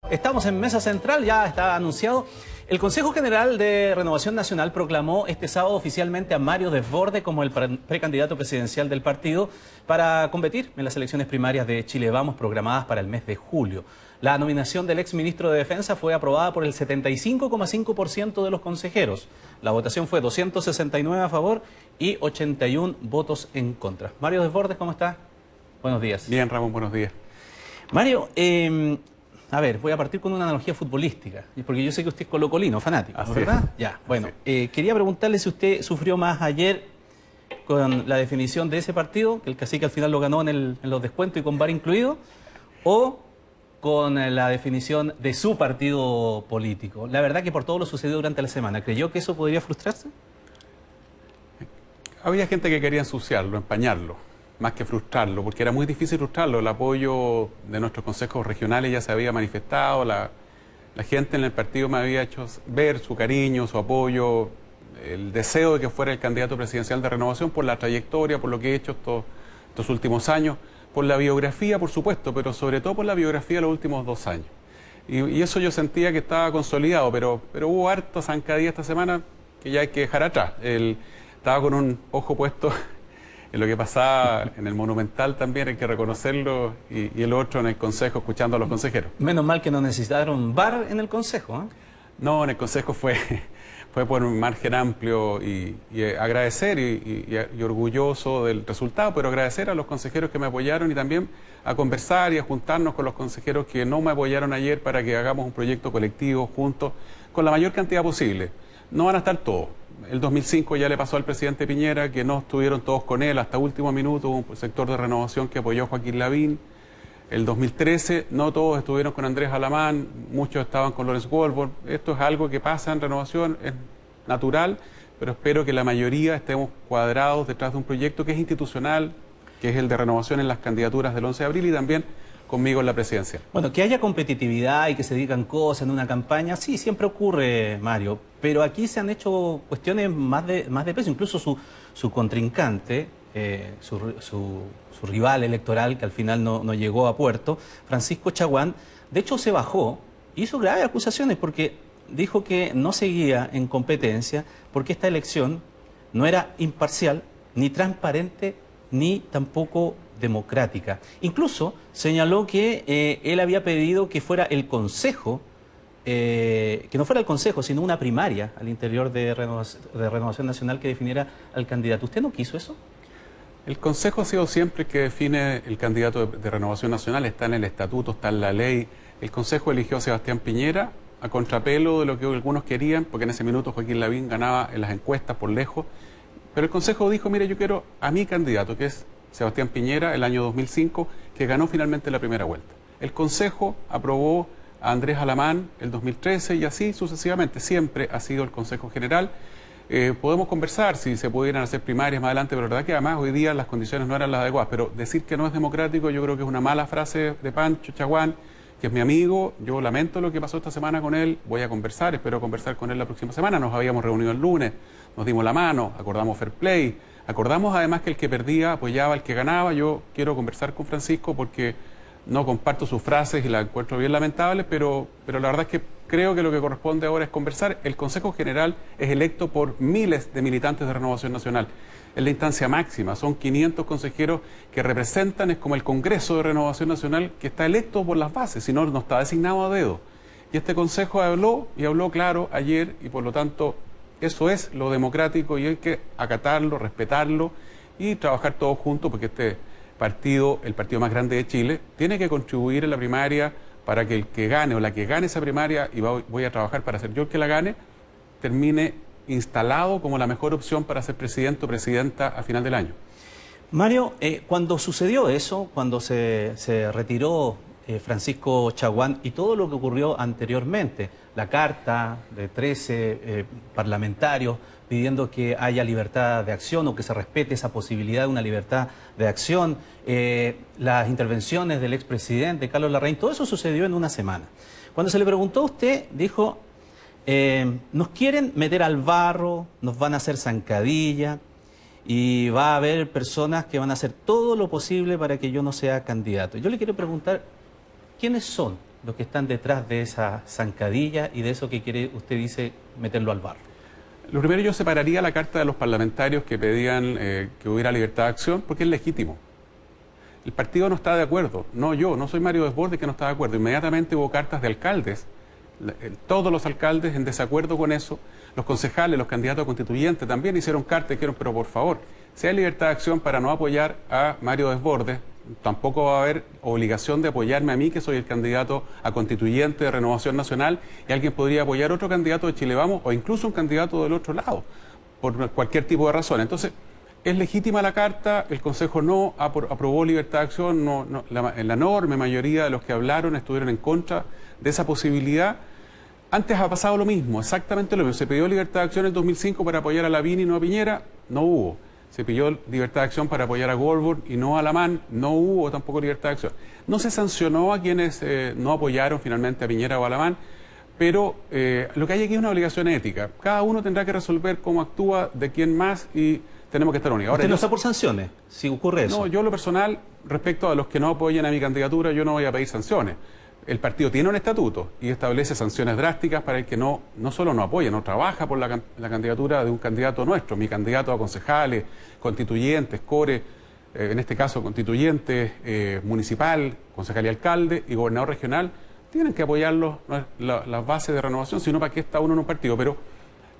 Estamos en Mesa Central, ya está anunciado. El Consejo General de Renovación Nacional proclamó este sábado oficialmente a Mario Desbordes como el precandidato presidencial del partido para competir en las elecciones primarias de Chile Vamos programadas para el mes de julio. La nominación del exministro de Defensa fue aprobada por el 75,5% de los consejeros. La votación fue 269 a favor y 81 votos en contra. Mario Desbordes, ¿cómo está? Buenos días. Bien, Ramón, buenos días. Mario, a ver, voy a partir con una analogía futbolística, porque yo sé que usted es colocolino, fanático, ¿no, verdad? Ya, bueno, quería preguntarle si usted sufrió más ayer con la definición de ese partido, que el Cacique al final lo ganó en los descuentos y con VAR incluido, o con la definición de su partido político. La verdad que por todo lo sucedido durante la semana, ¿creyó que eso podría frustrarse? Había gente que quería ensuciarlo, empañarlo, más que frustrarlo, porque era muy difícil frustrarlo. El apoyo de nuestros consejos regionales ya se había manifestado, la gente en el partido me había hecho ver su cariño, su apoyo, el deseo de que fuera el candidato presidencial de Renovación por la trayectoria, por lo que he hecho estos últimos años, por la biografía, por supuesto, pero sobre todo por la biografía de los últimos 2 años. Y eso yo sentía que estaba consolidado, pero hubo harta zancadilla esta semana que ya hay que dejar atrás. Estaba con un ojo puesto en lo que pasaba en el Monumental también, hay que reconocerlo, y el otro en el Consejo, escuchando a los consejeros. Menos mal que no necesitaron VAR en el Consejo, ¿eh? No, en el Consejo fue por un margen amplio y agradecer y orgulloso del resultado, pero agradecer a los consejeros que me apoyaron y también a conversar y a juntarnos con los consejeros que no me apoyaron ayer para que hagamos un proyecto colectivo juntos con la mayor cantidad posible. No van a estar todos. El 2005 ya le pasó al presidente Piñera que no estuvieron todos con él hasta último minuto, hubo un sector de Renovación que apoyó a Joaquín Lavín. El 2013 no todos estuvieron con Andrés Alamán, muchos estaban con Lorenz Goldberg. Esto es algo que pasa en Renovación, es natural, pero espero que la mayoría estemos cuadrados detrás de un proyecto que es institucional, que es el de Renovación en las candidaturas del 11 de abril y también conmigo en la presidencia. Bueno, que haya competitividad y que se digan cosas en una campaña, sí, siempre ocurre, Mario, pero aquí se han hecho cuestiones más de peso, incluso su contrincante, su rival electoral, que al final no llegó a puerto, Francisco Chaguán, de hecho se bajó, hizo graves acusaciones porque dijo que no seguía en competencia porque esta elección no era imparcial, ni transparente, ni tampoco democrática. Incluso señaló que él había pedido que fuera el Consejo, que no fuera el Consejo, sino una primaria al interior de Renovación Nacional que definiera al candidato. ¿Usted no quiso eso? El Consejo ha sido siempre el que define el candidato de Renovación Nacional, está en el estatuto, está en la ley. El Consejo eligió a Sebastián Piñera a contrapelo de lo que algunos querían, porque en ese minuto Joaquín Lavín ganaba en las encuestas por lejos. Pero el Consejo dijo, mire, yo quiero a mi candidato, que es Sebastián Piñera, el año 2005, que ganó finalmente la primera vuelta. El Consejo aprobó a Andrés Alamán el 2013 y así sucesivamente. Siempre ha sido el Consejo General. Podemos conversar si se pudieran hacer primarias más adelante, pero la verdad que además hoy día las condiciones no eran las adecuadas. Pero decir que no es democrático yo creo que es una mala frase de Pancho Chaguán, que es mi amigo. Yo lamento lo que pasó esta semana con él, voy a conversar, espero conversar con él la próxima semana. Nos habíamos reunido el lunes, nos dimos la mano, acordamos fair play, acordamos además que el que perdía apoyaba al que ganaba. Yo quiero conversar con Francisco porque no comparto sus frases y las encuentro bien lamentables, pero la verdad es que creo que lo que corresponde ahora es conversar. El Consejo General es electo por miles de militantes de Renovación Nacional. Es la instancia máxima, son 500 consejeros que representan, es como el Congreso de Renovación Nacional que está electo por las bases, si no, no está designado a dedo. Y este Consejo habló, y habló claro ayer, y por lo tanto eso es lo democrático y hay que acatarlo, respetarlo y trabajar todos juntos porque este partido, el partido más grande de Chile, tiene que contribuir en la primaria para que el que gane o la que gane esa primaria, y voy a trabajar para ser yo el que la gane, termine instalado como la mejor opción para ser presidente o presidenta a final del año. Mario, cuando sucedió eso, cuando se retiró Francisco Chaguán y todo lo que ocurrió anteriormente, la carta de 13 parlamentarios pidiendo que haya libertad de acción o que se respete esa posibilidad de una libertad de acción, las intervenciones del expresidente Carlos Larraín, todo eso sucedió en una semana. Cuando se le preguntó a usted, dijo, nos quieren meter al barro, nos van a hacer zancadilla y va a haber personas que van a hacer todo lo posible para que yo no sea candidato. Yo le quiero preguntar, ¿quiénes son los que están detrás de esa zancadilla y de eso que quiere, usted dice, meterlo al barro? Lo primero, yo separaría la carta de los parlamentarios que pedían que hubiera libertad de acción, porque es legítimo. El partido no está de acuerdo, no soy Mario Desbordes que no está de acuerdo. Inmediatamente hubo cartas de alcaldes, todos los alcaldes en desacuerdo con eso, los concejales, los candidatos a constituyentes también hicieron cartas y dijeron, pero por favor, si hay libertad de acción para no apoyar a Mario Desbordes, tampoco va a haber obligación de apoyarme a mí, que soy el candidato a constituyente de Renovación Nacional, y alguien podría apoyar otro candidato de Chile Vamos o incluso un candidato del otro lado, por cualquier tipo de razón. Entonces, es legítima la carta, el Consejo no aprobó libertad de acción, la enorme mayoría de los que hablaron estuvieron en contra de esa posibilidad. Antes ha pasado lo mismo, exactamente lo mismo. Se pidió libertad de acción en el 2005 para apoyar a Lavín y no a Piñera, no hubo. Se pidió libertad de acción para apoyar a Goldberg y no a Lamán, no hubo tampoco libertad de acción. No se sancionó a quienes no apoyaron finalmente a Piñera o a Lamán, pero lo que hay aquí es una obligación ética. Cada uno tendrá que resolver cómo actúa, de quién más, y tenemos que estar unidos. Ahora, ¿usted no está por sanciones, si ocurre eso? No, yo lo personal, respecto a los que no apoyen a mi candidatura, yo no voy a pedir sanciones. El partido tiene un estatuto y establece sanciones drásticas para el que no solo no apoya, no trabaja por la candidatura de un candidato nuestro, mi candidato a concejales, constituyentes, core, en este caso constituyente municipal, concejal y alcalde y gobernador regional, tienen que apoyarlos, no es las bases de Renovación, sino para qué está uno en un partido. Pero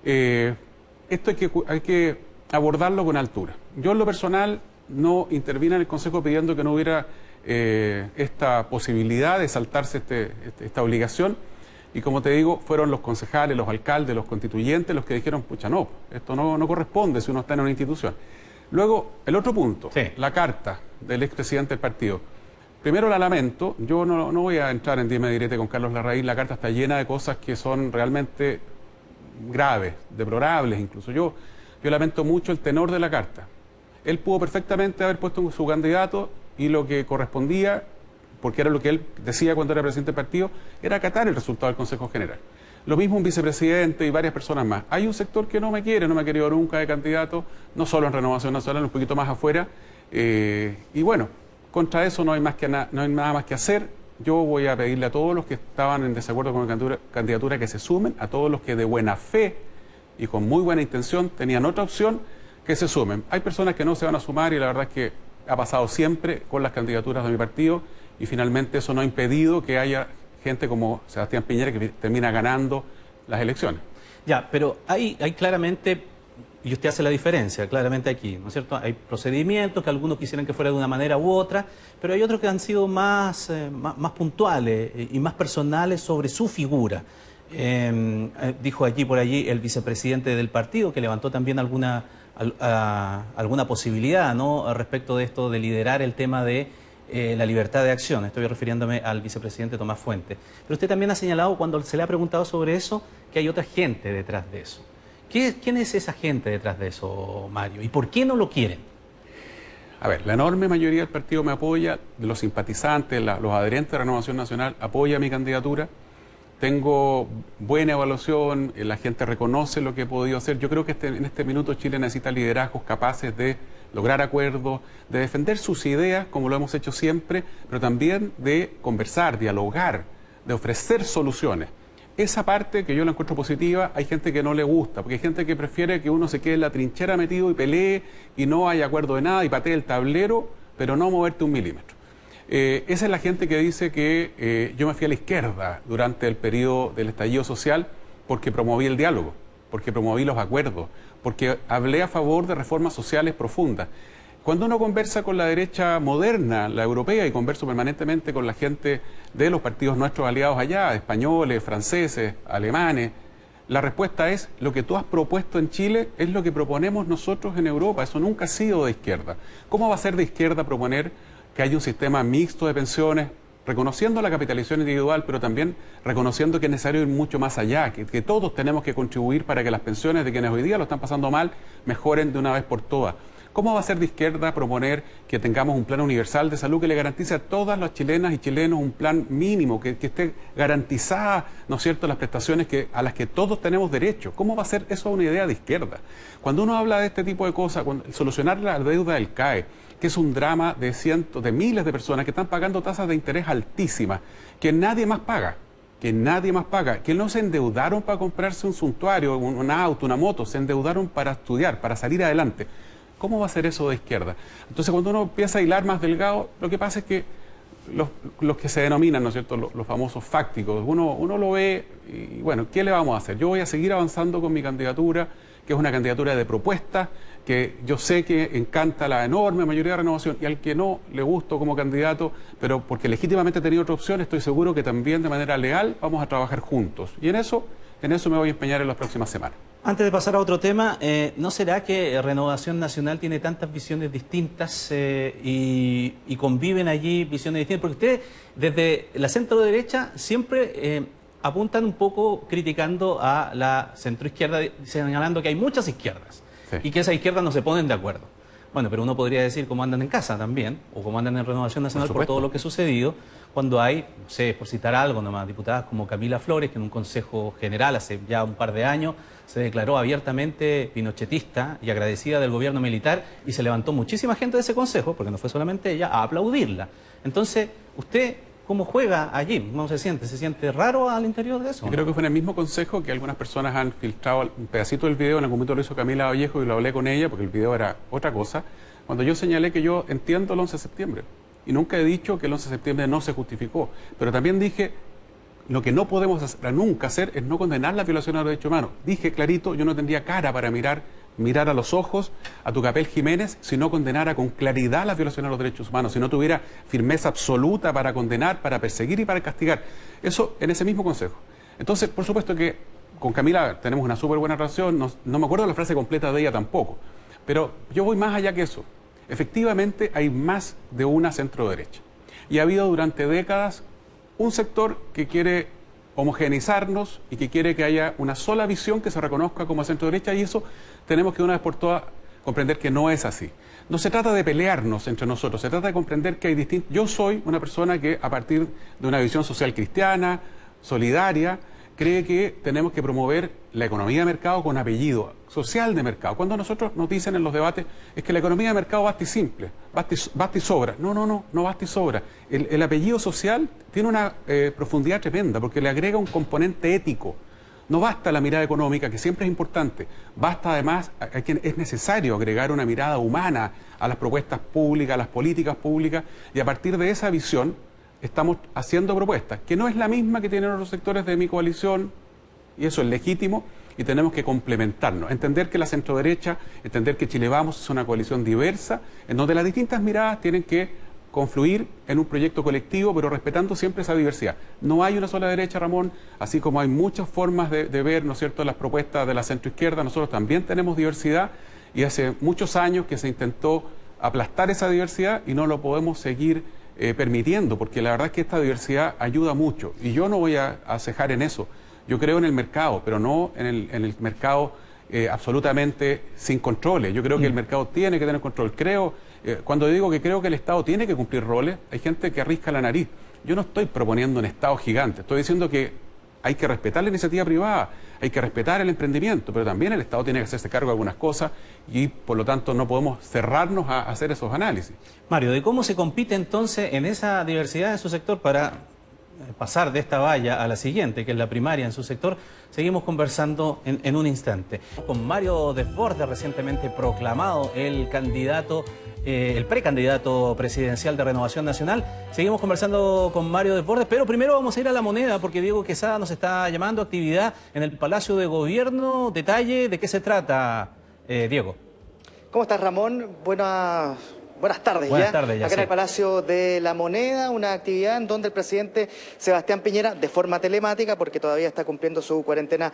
esto hay que abordarlo con altura. Yo en lo personal no intervino en el Consejo pidiendo que no hubiera esta posibilidad de saltarse esta obligación, y como te digo, fueron los concejales, los alcaldes, los constituyentes los que dijeron, pucha, no, esto no corresponde si uno está en una institución. Luego, el otro punto, sí, la carta del expresidente del partido. Primero la lamento, yo no voy a entrar en dime direte con Carlos Larraín, la carta está llena de cosas que son realmente graves, deplorables incluso. Yo lamento mucho el tenor de la carta. Él pudo perfectamente haber puesto su candidato y lo que correspondía, porque era lo que él decía cuando era presidente del partido, era acatar el resultado del Consejo General. Lo mismo un vicepresidente y varias personas más. Hay un sector que no me ha querido nunca de candidato, no solo en Renovación Nacional, un poquito más afuera. Y bueno, contra eso no hay nada más que hacer. Yo voy a pedirle a todos los que estaban en desacuerdo con la candidatura que se sumen, a todos los que de buena fe y con muy buena intención tenían otra opción, que se sumen. Hay personas que no se van a sumar y la verdad es que ha pasado siempre con las candidaturas de mi partido, y finalmente eso no ha impedido que haya gente como Sebastián Piñera que termina ganando las elecciones. Ya, pero hay claramente, y usted hace la diferencia claramente aquí, ¿no es cierto? Hay procedimientos que algunos quisieran que fuera de una manera u otra, pero hay otros que han sido más puntuales y más personales sobre su figura. Dijo allí por allí el vicepresidente del partido, que levantó también alguna posibilidad, ¿no?, respecto de esto de liderar el tema de la libertad de acción. Estoy refiriéndome al vicepresidente Tomás Fuentes. Pero usted también ha señalado, cuando se le ha preguntado sobre eso, que hay otra gente detrás de eso. ¿Quién es esa gente detrás de eso, Mario? ¿Y por qué no lo quieren? A ver, la enorme mayoría del partido me apoya, de los simpatizantes, los adherentes de Renovación Nacional, apoya mi candidatura. Tengo buena evaluación, la gente reconoce lo que he podido hacer. Yo creo que en este minuto Chile necesita liderazgos capaces de lograr acuerdos, de defender sus ideas, como lo hemos hecho siempre, pero también de conversar, dialogar, de ofrecer soluciones. Esa parte que yo la encuentro positiva, hay gente que no le gusta, porque hay gente que prefiere que uno se quede en la trinchera metido y pelee y no haya acuerdo de nada y patee el tablero, pero no moverte un milímetro. Esa es la gente que dice que yo me fui a la izquierda durante el periodo del estallido social porque promoví el diálogo, porque promoví los acuerdos, porque hablé a favor de reformas sociales profundas. Cuando uno conversa con la derecha moderna, la europea, y converso permanentemente con la gente de los partidos nuestros aliados allá, españoles, franceses, alemanes, la respuesta es: lo que tú has propuesto en Chile es lo que proponemos nosotros en Europa. Eso nunca ha sido de izquierda. ¿Cómo va a ser de izquierda proponer que haya un sistema mixto de pensiones, reconociendo la capitalización individual, pero también reconociendo que es necesario ir mucho más allá, que todos tenemos que contribuir para que las pensiones de quienes hoy día lo están pasando mal mejoren de una vez por todas? ¿Cómo va a ser de izquierda proponer que tengamos un plan universal de salud que le garantice a todas las chilenas y chilenos un plan mínimo, que esté garantizada, ¿no es cierto?, las prestaciones a las que todos tenemos derecho? ¿Cómo va a ser eso una idea de izquierda? Cuando uno habla de este tipo de cosas, solucionar la deuda del CAE, que es un drama de cientos, de miles de personas que están pagando tasas de interés altísimas, que nadie más paga, que no se endeudaron para comprarse un suntuario, un auto, una moto, se endeudaron para estudiar, para salir adelante. ¿Cómo va a ser eso de izquierda? Entonces, cuando uno empieza a hilar más delgado, lo que pasa es que los que se denominan, ¿no es cierto?, los famosos fácticos, uno lo ve y, bueno, ¿qué le vamos a hacer? Yo voy a seguir avanzando con mi candidatura, que es una candidatura de propuestas, que yo sé que encanta a la enorme mayoría de Renovación, y al que no le gusto como candidato, pero porque legítimamente he tenido otra opción, estoy seguro que también de manera leal vamos a trabajar juntos. Y en eso me voy a empeñar en las próximas semanas. Antes de pasar a otro tema, ¿no será que Renovación Nacional tiene tantas visiones distintas y conviven allí visiones distintas? Porque ustedes, desde la centro derecha, siempre apuntan un poco criticando a la centroizquierda, señalando que hay muchas izquierdas, sí, y que esas izquierdas no se ponen de acuerdo. Bueno, pero uno podría decir cómo andan en casa también, o cómo andan en Renovación Nacional por todo lo que ha sucedido, cuando hay, no sé, por citar algo nomás, diputadas como Camila Flores, que en un consejo general hace ya un par de años se declaró abiertamente pinochetista y agradecida del gobierno militar, y se levantó muchísima gente de ese consejo, porque no fue solamente ella, a aplaudirla. Entonces, ¿usted cómo juega allí? ¿Cómo se siente? ¿Se siente raro al interior de eso? Yo creo que fue en el mismo consejo que algunas personas han filtrado un pedacito del video. En algún momento lo hizo Camila Vallejo y lo hablé con ella, porque el video era otra cosa, cuando yo señalé que yo entiendo el 11 de septiembre. Y nunca he dicho que el 11 de septiembre no se justificó. Pero también dije, lo que no podemos nunca hacer es no condenar la violación a los derechos humanos. Dije clarito, yo no tendría cara para mirar a los ojos a Tucapel Jiménez si no condenara con claridad la violación a los derechos humanos, si no tuviera firmeza absoluta para condenar, para perseguir y para castigar. Eso en ese mismo consejo. Entonces, por supuesto que con Camila tenemos una súper buena relación, no me acuerdo la frase completa de ella tampoco, pero yo voy más allá que eso. Efectivamente, hay más de una centro-derecha. Y ha habido durante décadas un sector que quiere homogeneizarnos y que quiere que haya una sola visión que se reconozca como centro-derecha, y eso tenemos que una vez por todas comprender que no es así. No se trata de pelearnos entre nosotros, se trata de comprender que hay distintos... Yo soy una persona que, a partir de una visión social cristiana, solidaria, cree que tenemos que promover la economía de mercado con apellido, social de mercado. Cuando nosotros nos dicen en los debates es que la economía de mercado basta y simple, basta y sobra. No basta y sobra. El apellido social tiene una profundidad tremenda porque le agrega un componente ético. No basta la mirada económica, que siempre es importante, basta además, es necesario agregar una mirada humana a las propuestas públicas, a las políticas públicas, y a partir de esa visión estamos haciendo propuestas, que no es la misma que tienen otros sectores de mi coalición, y eso es legítimo, y tenemos que complementarnos, entender que la centroderecha, entender que Chile Vamos es una coalición diversa, en donde las distintas miradas tienen que confluir en un proyecto colectivo, pero respetando siempre esa diversidad. No hay una sola derecha, Ramón, así como hay muchas formas de ver, ¿no es cierto?, las propuestas de la centroizquierda. Nosotros también tenemos diversidad, y hace muchos años que se intentó aplastar esa diversidad y no lo podemos seguir permitiendo, porque la verdad es que esta diversidad ayuda mucho, y yo no voy a cejar en eso. Yo creo en el mercado, pero no en el mercado absolutamente sin controles. Yo creo que el mercado tiene que tener control. Cuando digo que creo que el Estado tiene que cumplir roles, hay gente que arrisca la nariz. Yo no estoy proponiendo un Estado gigante, estoy diciendo que hay que respetar la iniciativa privada, hay que respetar el emprendimiento, pero también el Estado tiene que hacerse cargo de algunas cosas, y por lo tanto no podemos cerrarnos a hacer esos análisis. Mario, ¿de cómo se compite entonces en esa diversidad en su sector para pasar de esta valla a la siguiente, que es la primaria en su sector? Seguimos conversando en un instante con Mario Desbordes, recientemente proclamado el candidato, el precandidato presidencial de Renovación Nacional. Seguimos conversando con Mario Desbordes, pero primero vamos a ir a La Moneda, porque Diego Quesada nos está llamando a actividad en el Palacio de Gobierno. Detalle, ¿de qué se trata, Diego? ¿Cómo estás, Ramón? Buenas Buenas tardes. Buenas tardes, ya acá en el Palacio de la Moneda, una actividad en donde el presidente Sebastián Piñera, de forma telemática, porque todavía está cumpliendo su cuarentena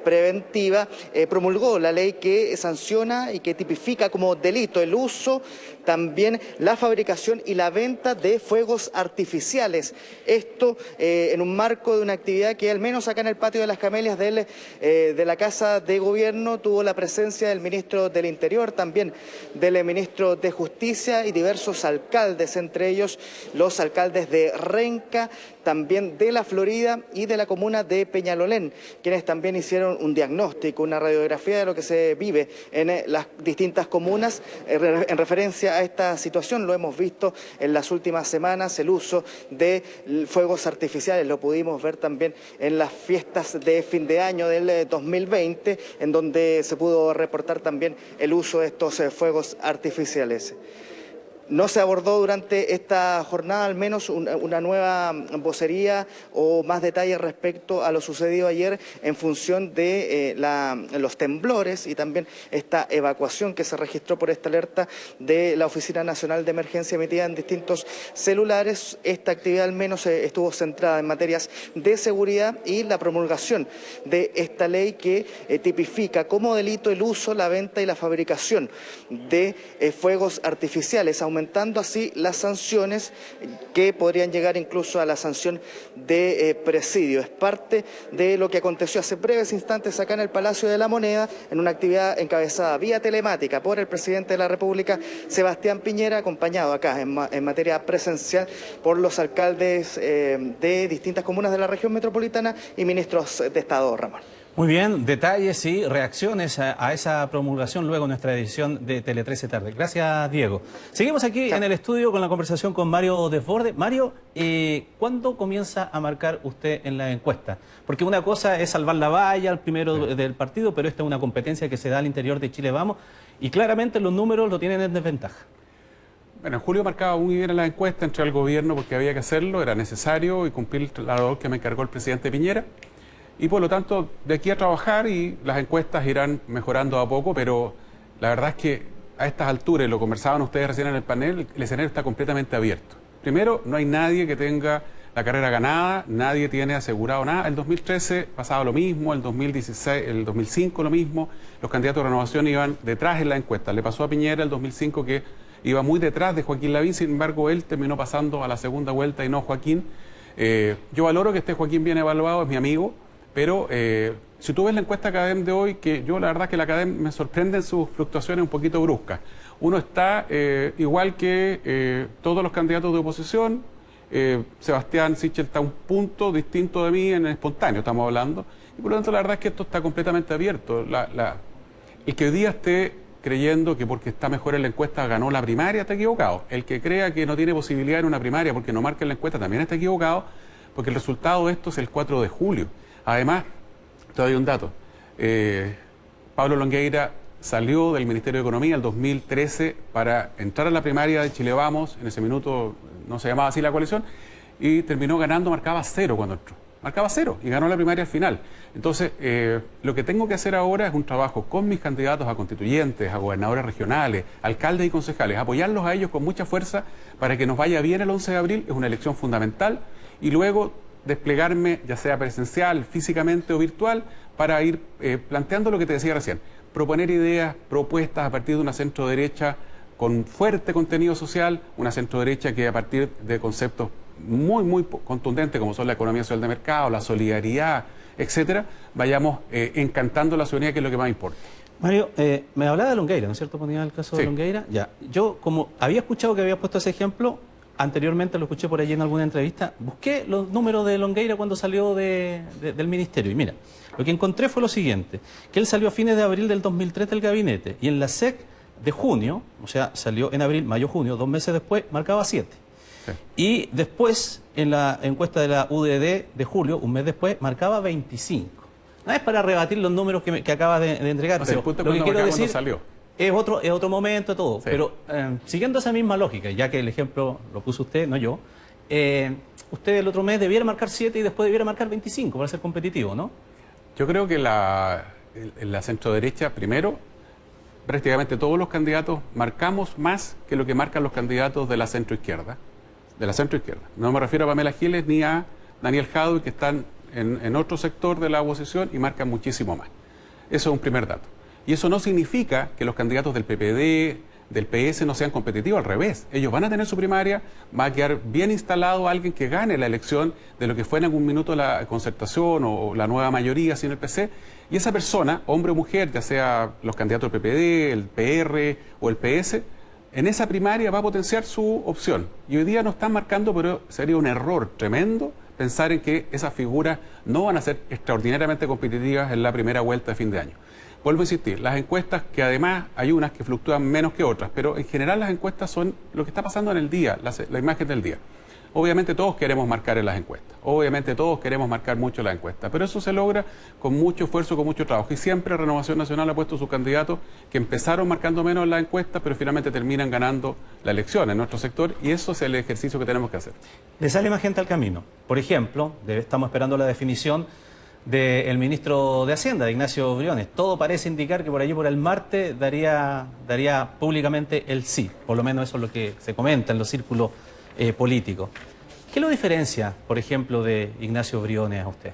preventiva, promulgó la ley que sanciona y que tipifica como delito el uso, también la fabricación y la venta de fuegos artificiales. Esto en un marco de una actividad que al menos acá en el Patio de las Camelias de la Casa de Gobierno tuvo la presencia del ministro del Interior, también del ministro de Justicia y diversos alcaldes, entre ellos los alcaldes de Renca, también de La Florida y de la comuna de Peñalolén, quienes también hicieron un diagnóstico, una radiografía de lo que se vive en las distintas comunas en referencia a esta situación. Lo hemos visto en las últimas semanas, el uso de fuegos artificiales, lo pudimos ver también en las fiestas de fin de año del 2020, en donde se pudo reportar también el uso de estos fuegos artificiales. No se abordó durante esta jornada al menos una nueva vocería o más detalles respecto a lo sucedido ayer en función de los temblores y también esta evacuación que se registró por esta alerta de la Oficina Nacional de Emergencia emitida en distintos celulares. Esta actividad al menos estuvo centrada en materias de seguridad y la promulgación de esta ley que tipifica como delito el uso, la venta y la fabricación de fuegos artificiales, aumentando así las sanciones que podrían llegar incluso a la sanción de presidio. Es parte de lo que aconteció hace breves instantes acá en el Palacio de la Moneda, en una actividad encabezada vía telemática por el presidente de la República, Sebastián Piñera, acompañado acá en materia presencial por los alcaldes de distintas comunas de la región metropolitana y ministros de Estado, Ramón. Muy bien, detalles y reacciones a esa promulgación luego en nuestra edición de Tele 13 Tarde. Gracias, Diego. Seguimos aquí en el estudio con la conversación con Mario Desbordes. Mario, ¿cuándo comienza a marcar usted en la encuesta? Porque una cosa es salvar la valla al primero del partido, pero esta es una competencia que se da al interior de Chile Vamos y claramente los números lo tienen en desventaja. Bueno, en julio marcaba muy bien en la encuesta, entré al gobierno porque había que hacerlo, era necesario y cumplir la labor que me encargó el presidente Piñera. Y por lo tanto, de aquí a trabajar y las encuestas irán mejorando a poco, pero la verdad es que a estas alturas, lo conversaban ustedes recién en el panel, el escenario está completamente abierto. Primero, no hay nadie que tenga la carrera ganada, nadie tiene asegurado nada. El 2013 pasaba lo mismo, el 2016, el 2005 lo mismo, los candidatos de renovación iban detrás en la encuesta. Le pasó a Piñera el 2005 que iba muy detrás de Joaquín Lavín, sin embargo él terminó pasando a la segunda vuelta y no Joaquín. Yo valoro que esté Joaquín bien evaluado, es mi amigo. Pero si tú ves la encuesta CADEM de hoy, que yo la verdad que la CADEM me sorprende en sus fluctuaciones un poquito bruscas. Uno está igual que todos los candidatos de oposición. Sebastián Sichel está un punto distinto de mí en el espontáneo, estamos hablando. Y por lo tanto la verdad es que esto está completamente abierto. El que hoy día esté creyendo que porque está mejor en la encuesta ganó la primaria está equivocado. El que crea que no tiene posibilidad en una primaria porque no marca en la encuesta también está equivocado, porque el resultado de esto es el 4 de julio. Además, todavía un dato. Pablo Longueira salió del Ministerio de Economía el 2013 para entrar a la primaria de Chile Vamos. En ese minuto no se llamaba así la coalición. Y terminó ganando, marcaba 0 cuando entró. Marcaba 0 y ganó la primaria al final. Entonces, lo que tengo que hacer ahora es un trabajo con mis candidatos a constituyentes, a gobernadores regionales, alcaldes y concejales, apoyarlos a ellos con mucha fuerza para que nos vaya bien el 11 de abril. Es una elección fundamental. Y luego desplegarme, ya sea presencial, físicamente o virtual, para ir planteando lo que te decía recién. Proponer ideas, propuestas a partir de una centro-derecha con fuerte contenido social, una centro-derecha que a partir de conceptos muy contundentes como son la economía social de mercado, la solidaridad, etcétera, vayamos encantando la ciudadanía, que es lo que más importa. Mario, me hablaba de Longueira, ¿no es cierto? Ponía el caso de Longueira. Ya, yo como había escuchado que había puesto ese ejemplo, anteriormente lo escuché por allí en alguna entrevista, busqué los números de Longueira cuando salió del ministerio. Y mira, lo que encontré fue lo siguiente, que él salió a fines de abril del 2003 del gabinete y en la SEC de junio, o sea, salió en abril, mayo, junio, 2 meses después, marcaba 7. Sí. Y después, en la encuesta de la UDD de julio, un mes después, marcaba 25. No es para rebatir los números que acabas de entregar, pero lo que quiero decir es otro momento de todo. Sí. Pero siguiendo esa misma lógica, ya que el ejemplo lo puso usted, no yo, usted el otro mes debiera marcar 7 y después debiera marcar 25 para ser competitivo, ¿no? Yo creo que la centroderecha, primero, prácticamente todos los candidatos marcamos más que lo que marcan los candidatos de la centroizquierda. No me refiero a Pamela Giles ni a Daniel Jadue, que están en otro sector de la oposición y marcan muchísimo más. Eso es un primer dato. Y eso no significa que los candidatos del PPD, del PS no sean competitivos, al revés. Ellos van a tener su primaria, va a quedar bien instalado alguien que gane la elección de lo que fue en algún minuto la concertación o la nueva mayoría sin el PC. Y esa persona, hombre o mujer, ya sea los candidatos del PPD, el PR o el PS, en esa primaria va a potenciar su opción. Y hoy día no están marcando, pero sería un error tremendo pensar en que esas figuras no van a ser extraordinariamente competitivas en la primera vuelta de fin de año. Vuelvo a insistir, las encuestas, que además hay unas que fluctúan menos que otras, pero en general las encuestas son lo que está pasando en el día, la imagen del día. Obviamente todos queremos marcar en las encuestas, obviamente todos queremos marcar mucho en las encuestas, pero eso se logra con mucho esfuerzo, con mucho trabajo. Y siempre Renovación Nacional ha puesto sus candidatos que empezaron marcando menos en las encuestas, pero finalmente terminan ganando la elección en nuestro sector, y eso es el ejercicio que tenemos que hacer. Le sale más gente al camino. Por ejemplo, estamos esperando la definición del ministro de Hacienda, de Ignacio Briones. Todo parece indicar que por allí, por el martes, daría públicamente el sí. Por lo menos eso es lo que se comenta en los círculos políticos. ¿Qué lo diferencia, por ejemplo, de Ignacio Briones a usted?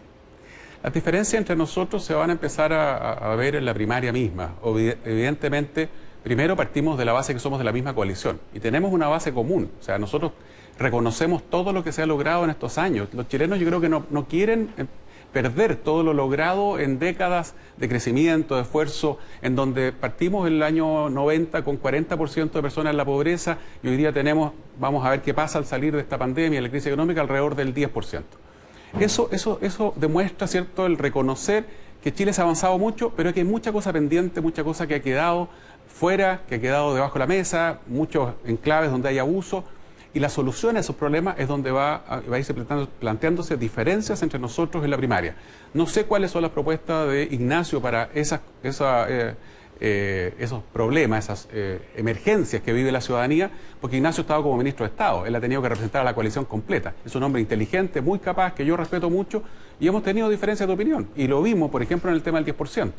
Las diferencias entre nosotros se van a empezar a ver en la primaria misma. Evidentemente, primero partimos de la base que somos de la misma coalición y tenemos una base común. O sea, nosotros reconocemos todo lo que se ha logrado en estos años. Los chilenos, yo creo que no quieren perder todo lo logrado en décadas de crecimiento, de esfuerzo, en donde partimos en el año 90 con 40% de personas en la pobreza y hoy día tenemos, vamos a ver qué pasa al salir de esta pandemia, la crisis económica, alrededor del 10%. Eso demuestra, ¿cierto?, el reconocer que Chile se ha avanzado mucho, pero que hay mucha cosa pendiente, mucha cosa que ha quedado fuera, que ha quedado debajo de la mesa, muchos enclaves donde hay abuso. Y la solución a esos problemas es donde va a irse planteándose diferencias entre nosotros en la primaria. No sé cuáles son las propuestas de Ignacio para esos problemas, esas emergencias que vive la ciudadanía, porque Ignacio ha estado como ministro de Estado, él ha tenido que representar a la coalición completa. Es un hombre inteligente, muy capaz, que yo respeto mucho, y hemos tenido diferencias de opinión. Y lo vimos, por ejemplo, en el tema del 10%.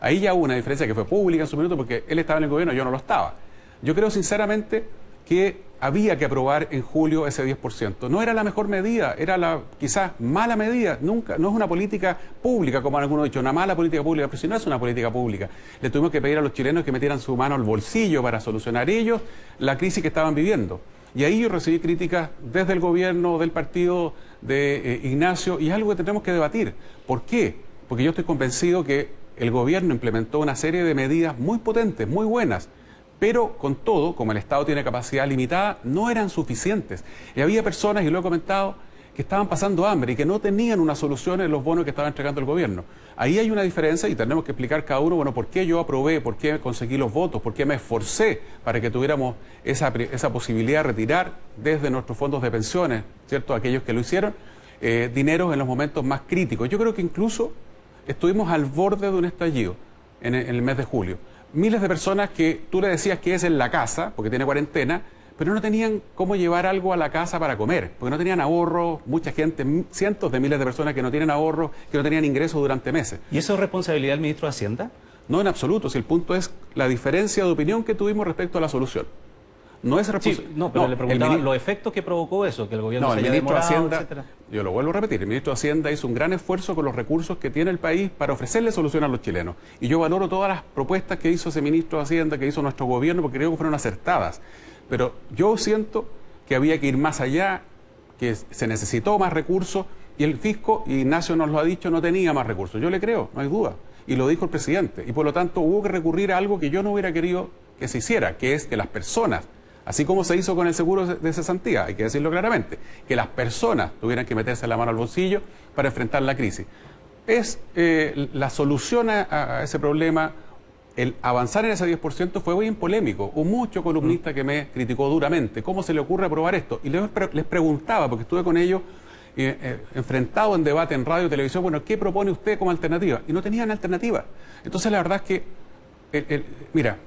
Ahí ya hubo una diferencia que fue pública en su minuto, porque él estaba en el gobierno, yo no lo estaba. Yo creo sinceramente que había que aprobar en julio ese 10%. No era la mejor medida, era la quizás mala medida. Nunca, no es una política pública, como algunos han dicho, una mala política pública, pero si no es una política pública. Le tuvimos que pedir a los chilenos que metieran su mano al bolsillo para solucionar ellos la crisis que estaban viviendo. Y ahí yo recibí críticas desde el gobierno, del partido de Ignacio, y es algo que tenemos que debatir. ¿Por qué? Porque yo estoy convencido que el gobierno implementó una serie de medidas muy potentes, muy buenas, pero con todo, como el Estado tiene capacidad limitada, no eran suficientes. Y había personas, y lo he comentado, que estaban pasando hambre y que no tenían una solución en los bonos que estaba entregando el gobierno. Ahí hay una diferencia y tenemos que explicar cada uno, bueno, por qué yo aprobé, por qué conseguí los votos, por qué me esforcé para que tuviéramos esa posibilidad de retirar desde nuestros fondos de pensiones, ¿cierto?, aquellos que lo hicieron, dineros en los momentos más críticos. Yo creo que incluso estuvimos al borde de un estallido en el mes de julio. Miles de personas que tú le decías que es en la casa, porque tiene cuarentena, pero no tenían cómo llevar algo a la casa para comer, porque no tenían ahorro, mucha gente, cientos de miles de personas que no tienen ahorro, que no tenían ingresos durante meses. ¿Y eso es responsabilidad del ministro de Hacienda? No, en absoluto, si el punto es la diferencia de opinión que tuvimos respecto a la solución. No es responsabilidad. Sí, no, pero le preguntaba los efectos que provocó eso, que el gobierno se haya demorado, Hacienda, etcétera. Yo lo vuelvo a repetir, el ministro de Hacienda hizo un gran esfuerzo con los recursos que tiene el país para ofrecerle solución a los chilenos. Y yo valoro todas las propuestas que hizo ese ministro de Hacienda, que hizo nuestro gobierno, porque creo que fueron acertadas. Pero yo siento que había que ir más allá, que se necesitó más recursos, y el fisco, y Ignacio nos lo ha dicho, no tenía más recursos. Yo le creo, no hay duda. Y lo dijo el presidente. Y por lo tanto hubo que recurrir a algo que yo no hubiera querido que se hiciera, que es que las personas, así como se hizo con el seguro de cesantía, hay que decirlo claramente, que las personas tuvieran que meterse la mano al bolsillo para enfrentar la crisis. Es la solución a ese problema, el avanzar en ese 10% fue bien polémico. Hubo mucho columnista que me criticó duramente. ¿Cómo se le ocurre aprobar esto? Y les preguntaba, porque estuve con ellos enfrentado en debate en radio y televisión, bueno, ¿qué propone usted como alternativa? Y no tenían alternativa. Entonces la verdad es que, mira,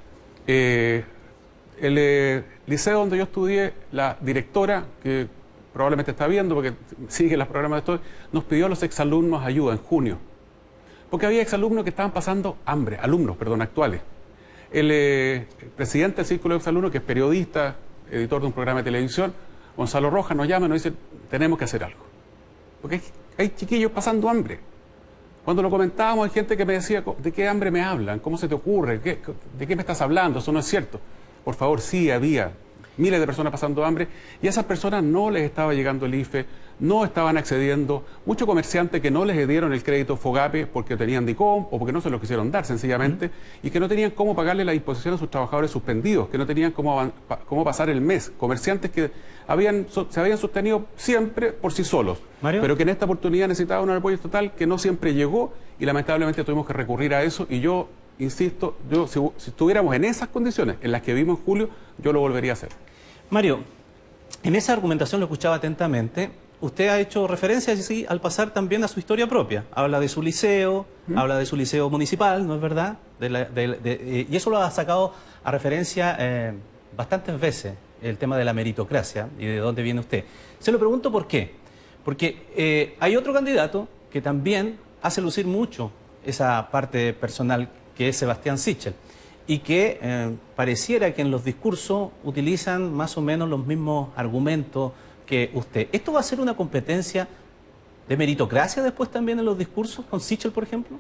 el liceo donde yo estudié, la directora, que probablemente está viendo porque sigue los programas de estudio, nos pidió a los exalumnos ayuda en junio. Porque había exalumnos que estaban pasando hambre, alumnos, perdón, actuales. El presidente del Círculo de Exalumnos, que es periodista, editor de un programa de televisión, Gonzalo Rojas, nos llama y nos dice, tenemos que hacer algo. Porque hay chiquillos pasando hambre. Cuando lo comentábamos, hay gente que me decía, ¿de qué hambre me hablan? ¿Cómo se te ocurre? ¿De qué me estás hablando? Eso no es cierto. Por favor, sí, había miles de personas pasando hambre y a esas personas no les estaba llegando el IFE, no estaban accediendo. Muchos comerciantes que no les dieron el crédito FOGAPE porque tenían DICOM o porque no se lo quisieron dar sencillamente y que no tenían cómo pagarle la disposición a sus trabajadores suspendidos, que no tenían cómo pasar el mes. Comerciantes que se habían sostenido siempre por sí solos, Mario, pero que en esta oportunidad necesitaban un apoyo estatal que no siempre llegó y lamentablemente tuvimos que recurrir a eso y yo insisto, si estuviéramos en esas condiciones en las que vivimos en julio, yo lo volvería a hacer. Mario, en esa argumentación lo escuchaba atentamente. Usted ha hecho referencia sí, al pasar también a su historia propia. Habla de su liceo, habla de su liceo municipal, ¿no es verdad? Y eso lo ha sacado a referencia bastantes veces, el tema de la meritocracia y de dónde viene usted. Se lo pregunto por qué. Porque hay otro candidato que también hace lucir mucho esa parte personal, que es Sebastián Sichel, y que pareciera que en los discursos utilizan más o menos los mismos argumentos que usted. ¿Esto va a ser una competencia de meritocracia después también en los discursos con Sichel, por ejemplo?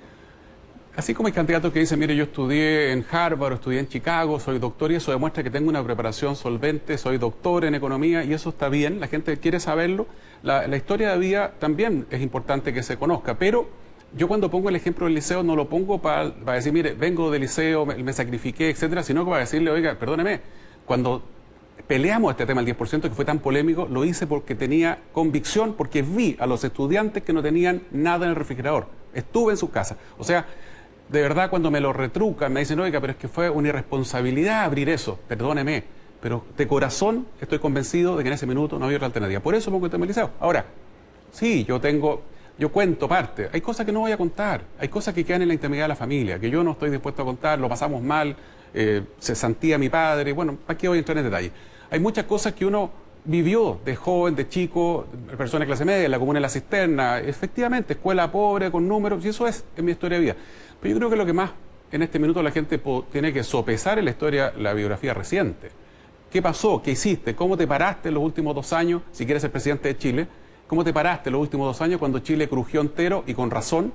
Así como hay candidatos que dicen, mire, yo estudié en Harvard, o estudié en Chicago, soy doctor y eso demuestra que tengo una preparación solvente, soy doctor en economía y eso está bien, la gente quiere saberlo. La historia de vida también es importante que se conozca, pero yo cuando pongo el ejemplo del liceo no lo pongo para decir, mire, vengo del liceo, me sacrifiqué, etcétera, sino que para decirle, oiga, perdóneme, cuando peleamos este tema del 10% que fue tan polémico, lo hice porque tenía convicción, porque vi a los estudiantes que no tenían nada en el refrigerador. Estuve en sus casas. O sea, de verdad cuando me lo retrucan, me dicen, oiga, pero es que fue una irresponsabilidad abrir eso, perdóneme, pero de corazón estoy convencido de que en ese minuto no había otra alternativa. Por eso pongo el tema del liceo. Ahora, sí, yo cuento parte. Hay cosas que no voy a contar. Hay cosas que quedan en la intimidad de la familia, que yo no estoy dispuesto a contar, lo pasamos mal, se sentía mi padre. Bueno, ¿para qué voy a entrar en detalle? Hay muchas cosas que uno vivió de joven, de chico, persona de clase media, en la comuna de La Cisterna, efectivamente, escuela pobre, con números, y eso es en mi historia de vida. Pero yo creo que lo que más en este minuto la gente tiene que sopesar en la historia, la biografía reciente. ¿Qué pasó? ¿Qué hiciste? ¿Cómo te paraste en los últimos 2 años, si quieres ser presidente de Chile? ¿Cómo te paraste los últimos 2 años cuando Chile crujió entero y con razón?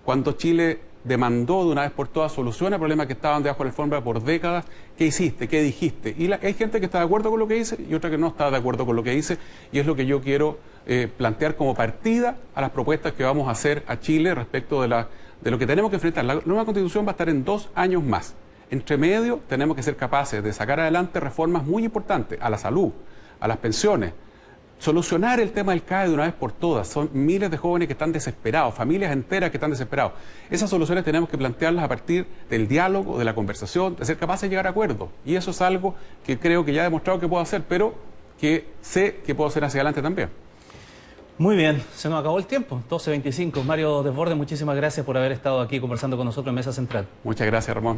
Cuando Chile demandó de una vez por todas soluciones a problemas que estaban debajo de la alfombra por décadas. ¿Qué hiciste? ¿Qué dijiste? Y hay gente que está de acuerdo con lo que hice y otra que no está de acuerdo con lo que hice. Y es lo que yo quiero plantear como partida a las propuestas que vamos a hacer a Chile respecto de lo que tenemos que enfrentar. La nueva Constitución va a estar en 2 años más. Entre medio tenemos que ser capaces de sacar adelante reformas muy importantes a la salud, a las pensiones. Solucionar el tema del CAE de una vez por todas. Son miles de jóvenes que están desesperados, familias enteras que están desesperados. Esas soluciones tenemos que plantearlas a partir del diálogo, de la conversación, de ser capaces de llegar a acuerdos. Y eso es algo que creo que ya he demostrado que puedo hacer, pero que sé que puedo hacer hacia adelante también. Muy bien, se nos acabó el tiempo, 12:25. Mario Desbordes, muchísimas gracias por haber estado aquí conversando con nosotros en Mesa Central. Muchas gracias, Ramón.